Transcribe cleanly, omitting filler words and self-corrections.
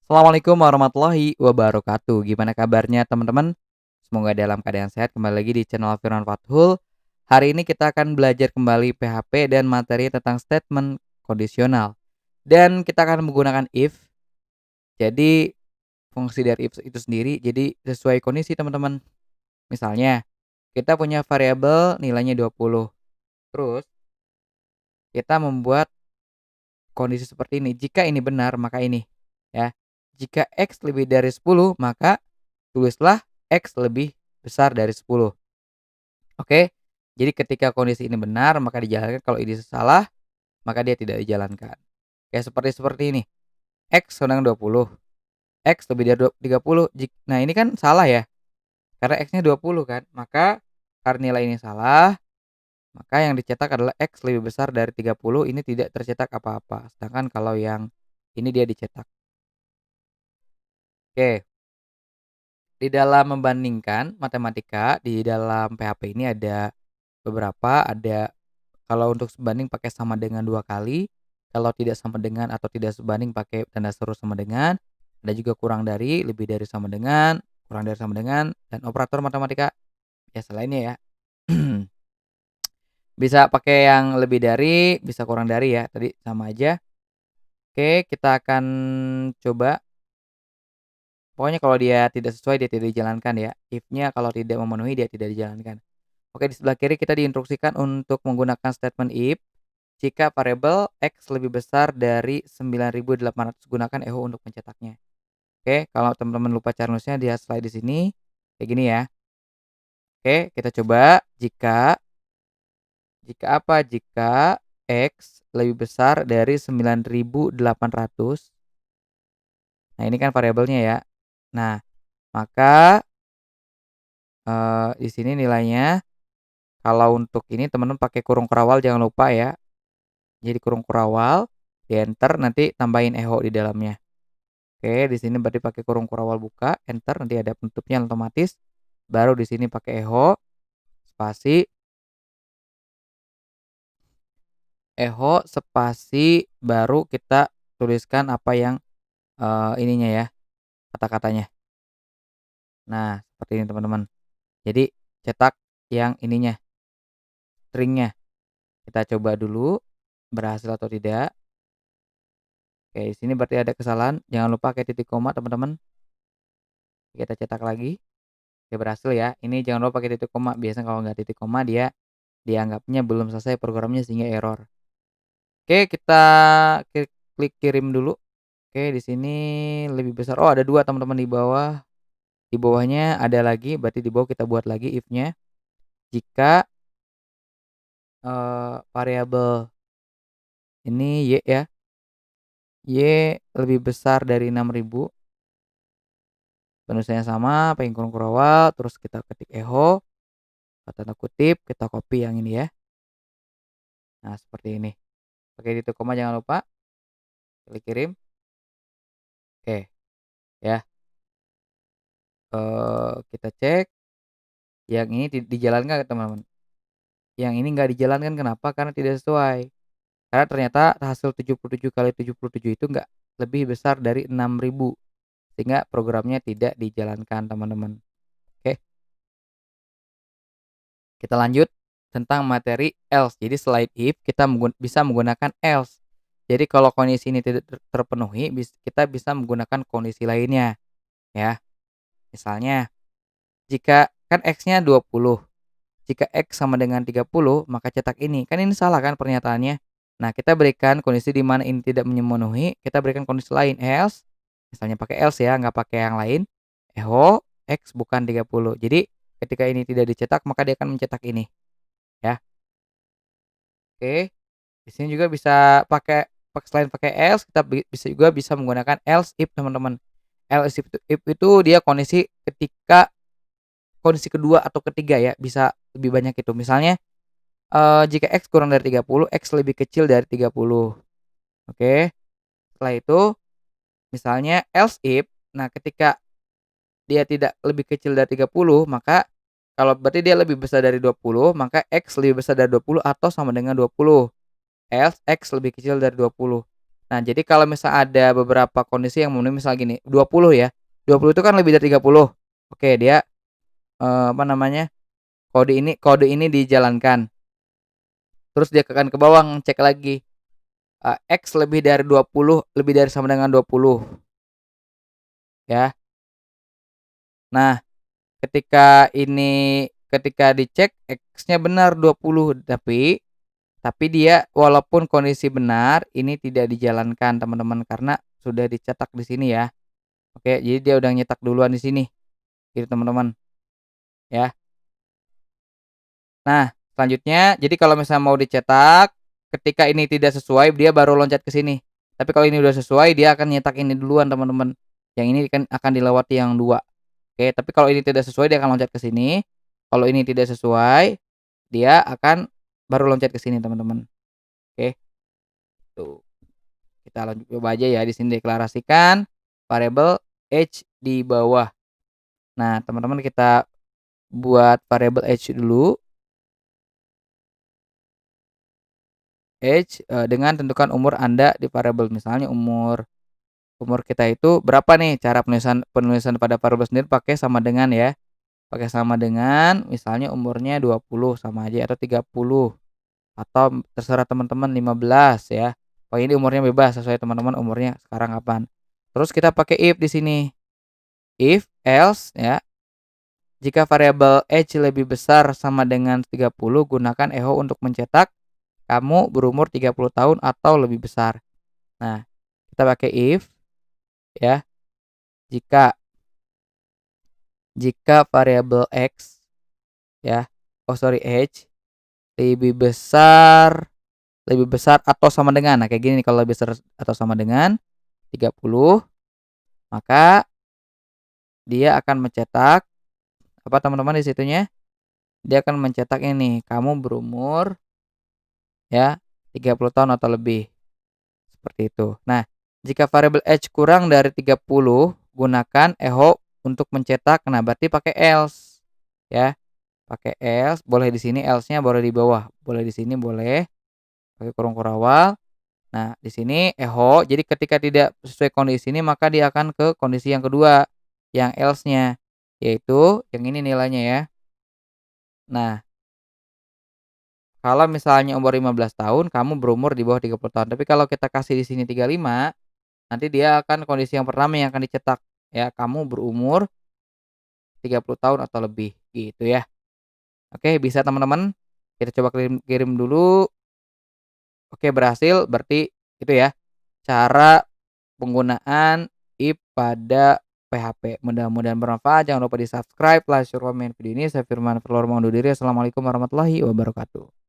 Assalamualaikum warahmatullahi wabarakatuh. Gimana kabarnya teman-teman? Semoga dalam keadaan sehat. Kembali lagi di channel Firman Fathul. Hari ini kita akan belajar kembali PHP dan materi tentang statement kondisional. Dan kita akan menggunakan if. Jadi fungsi dari if itu sendiri jadi sesuai kondisi teman-teman. Misalnya kita punya variabel nilainya 20. Terus kita membuat kondisi seperti ini. Jika ini benar maka ini ya. Jika X lebih dari 10 maka tulislah X lebih besar dari 10. Oke. Jadi ketika kondisi ini benar maka dijalankan, kalau ini salah maka dia tidak dijalankan. Kayak seperti ini. X sama dengan 20, X lebih dari 30. Nah ini kan salah ya. Karena X-nya 20 kan. Maka karena nilai ini salah, maka yang dicetak adalah X lebih besar dari 30, ini tidak tercetak apa-apa. Sedangkan kalau yang ini dia dicetak. Oke. Di dalam membandingkan matematika di dalam PHP ini ada beberapa, ada kalau untuk sebanding pakai sama dengan 2 kali, kalau tidak sama dengan atau tidak sebanding pakai tanda seru sama dengan, ada juga kurang dari, lebih dari sama dengan, kurang dari sama dengan, dan operator matematika biasa lainnya ya. Bisa pakai yang lebih dari, bisa kurang dari ya, tadi sama aja. Oke, kita akan coba. Pokoknya kalau dia tidak sesuai dia tidak dijalankan ya, if-nya kalau tidak memenuhi dia tidak dijalankan. Oke, di sebelah kiri kita diinstruksikan untuk menggunakan statement if jika variabel X lebih besar dari 9.800, gunakan echo untuk mencetaknya. Oke, kalau teman-teman lupa cara nulisnya dia slide di sini kayak gini ya. Oke, kita coba jika apa? Jika X lebih besar dari 9.800. Nah, ini kan variabelnya ya. Nah, maka di sini nilainya, kalau untuk ini teman-teman pakai kurung kerawal jangan lupa ya. Jadi kurung kerawal, di enter nanti tambahin echo di dalamnya. Oke, di sini berarti pakai kurung kerawal buka, enter nanti ada penutupnya otomatis. Baru di sini pakai echo, spasi, baru kita tuliskan apa yang ininya ya, kata-katanya. Nah, seperti ini teman-teman. Jadi cetak yang ininya, stringnya. Kita coba dulu berhasil atau tidak. Oke, di sini berarti ada kesalahan. Jangan lupa pakai titik koma teman-teman. Kita cetak lagi. Oke, berhasil ya. Ini jangan lupa pakai titik koma. Biasanya kalau nggak titik koma dia dianggapnya belum selesai programnya sehingga error. Oke, kita klik kirim dulu. Oke, di sini lebih besar. Oh, ada 2 teman-teman di bawah. Di bawahnya ada lagi, berarti di bawah kita buat lagi if-nya. Jika variabel ini Y ya. Y lebih besar dari 6.000. Penulisannya sama, pakai kurung kurawal, terus kita ketik echo, tanda kutip, kita copy yang ini ya. Nah, seperti ini. Pakai titik koma jangan lupa, klik kirim. Oke, ya. Kita cek, yang ini dijalankan nggak teman-teman? Yang ini nggak dijalankan kenapa? Karena tidak sesuai. Karena ternyata hasil 77 kali 77 itu nggak lebih besar dari 6.000, sehingga programnya tidak dijalankan teman-teman. Oke, kita lanjut tentang materi else. Jadi selain if kita bisa menggunakan else. Jadi kalau kondisi ini tidak terpenuhi, kita bisa menggunakan kondisi lainnya ya. Misalnya jika kan X-nya 20, jika X sama dengan 30 maka cetak ini. Kan ini salah kan pernyataannya. Nah, kita berikan kondisi di mana ini tidak memenuhi, kita berikan kondisi lain else, misalnya pakai else ya, nggak pakai yang lain. Echo X bukan 30. Jadi ketika ini tidak dicetak maka dia akan mencetak ini ya. Oke. Di sini juga bisa selain pakai else kita bisa menggunakan else if teman-teman. Else if itu dia kondisi kedua atau ketiga ya, bisa lebih banyak itu. Misalnya, jika X kurang dari 30, X lebih kecil dari 30. Oke. Setelah itu misalnya else if, nah ketika dia tidak lebih kecil dari 30 maka kalau berarti dia lebih besar dari 20 maka X lebih besar dari 20 atau sama dengan 20. Else X lebih kecil dari 20. Nah, jadi kalau misal ada beberapa kondisi yang memenuhi misal gini, 20 ya, 20 itu kan lebih dari 30. Oke, dia, apa namanya, kode ini dijalankan, terus dia akan ke bawah ngecek lagi, X lebih dari 20, lebih dari sama dengan 20 ya. Nah, ketika dicek X-nya benar 20, tapi dia walaupun kondisi benar, ini tidak dijalankan teman-teman, karena sudah dicetak di sini ya. Oke, jadi dia udah nyetak duluan di sini, gitu teman-teman, ya. Nah, selanjutnya jadi kalau misalnya mau dicetak, ketika ini tidak sesuai dia baru loncat ke sini. Tapi kalau ini udah sesuai dia akan nyetak ini duluan teman-teman. Yang ini kan akan dilewati yang 2. Oke, tapi kalau ini tidak sesuai dia akan loncat ke sini. Kalau ini tidak sesuai, dia akan baru loncat ke sini teman-teman. Oke, tuh. Kita lanjut coba aja ya, di sini deklarasikan variabel age di bawah. Nah, teman-teman kita buat variabel age dulu. Age, dengan tentukan umur Anda di variabel, misalnya umur umur kita itu berapa nih, cara penulisan penulisan pada variabel sendiri pakai sama dengan ya, pakai sama dengan misalnya umurnya 20 sama aja atau 30 atau terserah teman-teman 15 ya. Pokoknya ini umurnya bebas sesuai teman-teman umurnya sekarang kapan. Terus kita pakai if di sini, if else ya, jika variabel age lebih besar sama dengan 30 gunakan echo untuk mencetak kamu berumur 30 tahun atau lebih besar. Nah, kita pakai if ya, jika jika variabel X ya, age lebih besar atau sama dengan, nah kayak gini nih kalau lebih besar atau sama dengan 30, maka dia akan mencetak apa teman-teman di situnya, dia akan mencetak ini, kamu berumur ya 30 tahun atau lebih, seperti itu. Nah, jika variabel age kurang dari 30, gunakan echo untuk mencetak, nah berarti pakai else ya. Pakai else, boleh di sini else-nya boleh di bawah, boleh di sini boleh, pakai kurung kurawal. Nah, di sini echo, jadi ketika tidak sesuai kondisi ini maka dia akan ke kondisi yang kedua, yang else-nya, yaitu yang ini nilainya ya. Nah, kalau misalnya umur 15 tahun, kamu berumur di bawah 30 tahun. Tapi kalau kita kasih di sini 35, nanti dia akan kondisi yang pertama yang akan dicetak, ya, kamu berumur 30 tahun atau lebih, gitu ya. Oke, bisa teman-teman, kita coba kirim kirim dulu. Oke, berhasil, berarti itu ya, cara penggunaan if pada PHP. Mudah-mudahan bermanfaat, jangan lupa di-subscribe, like, share, komen video ini. Saya Firman, undur diri. Assalamualaikum warahmatullahi wabarakatuh.